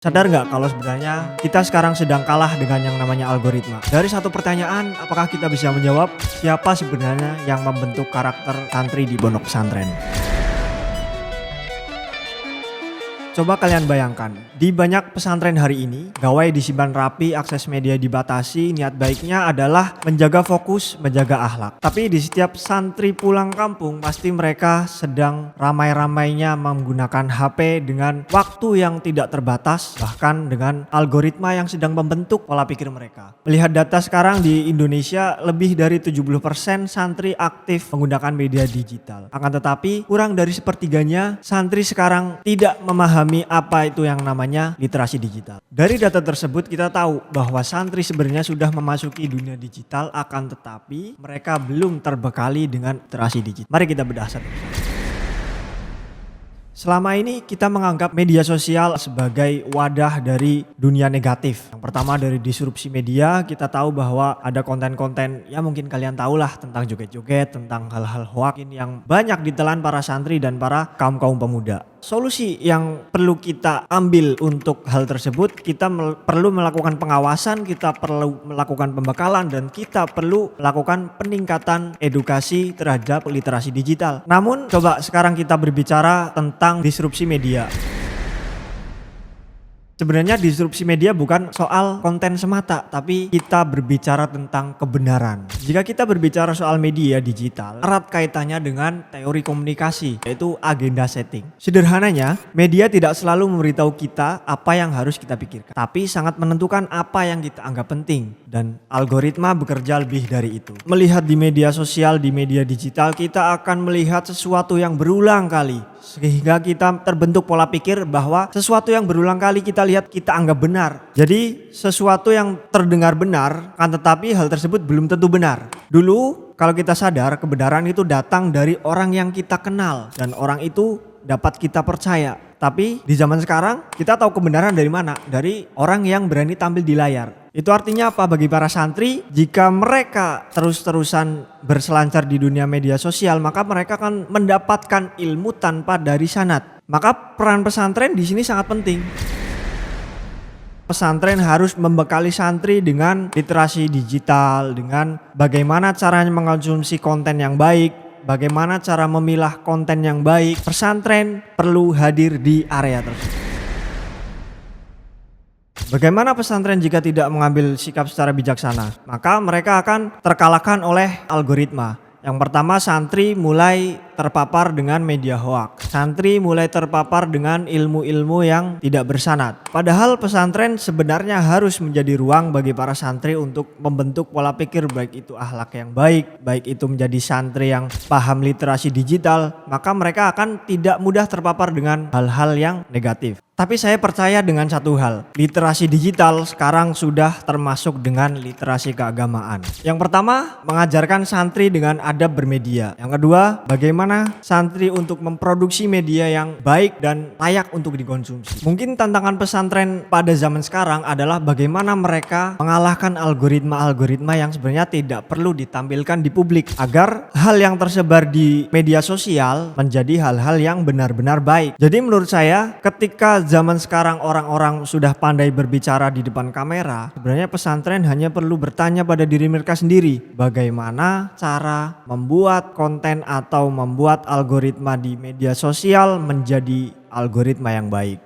Sadar nggak kalau sebenarnya kita sekarang sedang kalah dengan yang namanya algoritma? Dari satu pertanyaan, apakah kita bisa menjawab siapa sebenarnya yang membentuk karakter santri di pondok pesantren? Coba kalian bayangkan, di banyak pesantren hari ini, gawai disimpan rapi, akses media dibatasi, niat baiknya adalah menjaga fokus, menjaga akhlak. Tapi di setiap santri pulang kampung, pasti mereka sedang ramai-ramainya menggunakan HP dengan waktu yang tidak terbatas, bahkan dengan algoritma yang sedang membentuk pola pikir mereka. Melihat data sekarang di Indonesia, lebih dari 70% santri aktif menggunakan media digital. Akan tetapi, kurang dari sepertiganya santri sekarang tidak memahami apa itu yang namanya literasi digital. Dari data tersebut kita tahu bahwa santri sebenarnya sudah memasuki dunia digital, akan tetapi mereka belum terbekali dengan literasi digital. Mari kita bedah satu-satu. Selama ini kita menganggap media sosial sebagai wadah dari dunia negatif. Yang pertama dari disrupsi media, kita tahu bahwa ada konten-konten ya mungkin kalian tahu lah tentang joget-joget, tentang hal-hal hoax yang banyak ditelan para santri dan para kaum-kaum pemuda. Solusi yang perlu kita ambil untuk hal tersebut, kita perlu melakukan pengawasan, kita perlu melakukan pembekalan, dan kita perlu melakukan peningkatan edukasi terhadap literasi digital. Namun coba sekarang kita berbicara tentang disrupsi media. Sebenarnya disrupsi media bukan soal konten semata, tapi kita berbicara tentang kebenaran. Jika kita berbicara soal media digital, erat kaitannya dengan teori komunikasi, yaitu agenda setting. Sederhananya, media tidak selalu memberitahu kita apa yang harus kita pikirkan, tapi sangat menentukan apa yang kita anggap penting, dan algoritma bekerja lebih dari itu. Melihat di media sosial, di media digital, kita akan melihat sesuatu yang berulang kali, sehingga kita terbentuk pola pikir bahwa sesuatu yang berulang kali kita lihat kita anggap benar. Jadi sesuatu yang terdengar benar, kan tetapi hal tersebut belum tentu benar. Dulu kalau kita sadar, kebenaran itu datang dari orang yang kita kenal dan orang itu dapat kita percaya. Tapi di zaman sekarang kita tahu kebenaran dari mana? Dari orang yang berani tampil di layar. Itu artinya apa bagi para santri? Jika mereka terus-terusan berselancar di dunia media sosial, maka mereka akan mendapatkan ilmu tanpa dari sanad. Maka peran pesantren di sini sangat penting. Pesantren harus membekali santri dengan literasi digital, dengan bagaimana caranya mengkonsumsi konten yang baik, bagaimana cara memilah konten yang baik. Pesantren perlu hadir di area tersebut. Bagaimana pesantren jika tidak mengambil sikap secara bijaksana? Maka mereka akan terkalahkan oleh algoritma. Yang pertama, santri mulai terpapar dengan media hoax. Santri mulai terpapar dengan ilmu-ilmu yang tidak bersanad. Padahal pesantren sebenarnya harus menjadi ruang bagi para santri untuk membentuk pola pikir, baik itu akhlak yang baik, baik itu menjadi santri yang paham literasi digital, maka mereka akan tidak mudah terpapar dengan hal-hal yang negatif. Tapi saya percaya dengan satu hal, literasi digital sekarang sudah termasuk dengan literasi keagamaan. Yang pertama, mengajarkan santri dengan adab bermedia. Yang kedua, bagaimana santri untuk memproduksi media yang baik dan layak untuk dikonsumsi. Mungkin tantangan pesantren pada zaman sekarang adalah bagaimana mereka mengalahkan algoritma-algoritma yang sebenarnya tidak perlu ditampilkan di publik, agar hal yang tersebar di media sosial menjadi hal-hal yang benar-benar baik. Jadi menurut saya, ketika zaman sekarang orang-orang sudah pandai berbicara di depan kamera, sebenarnya pesantren hanya perlu bertanya pada diri mereka sendiri, bagaimana cara membuat konten atau membuat algoritma di media sosial menjadi algoritma yang baik.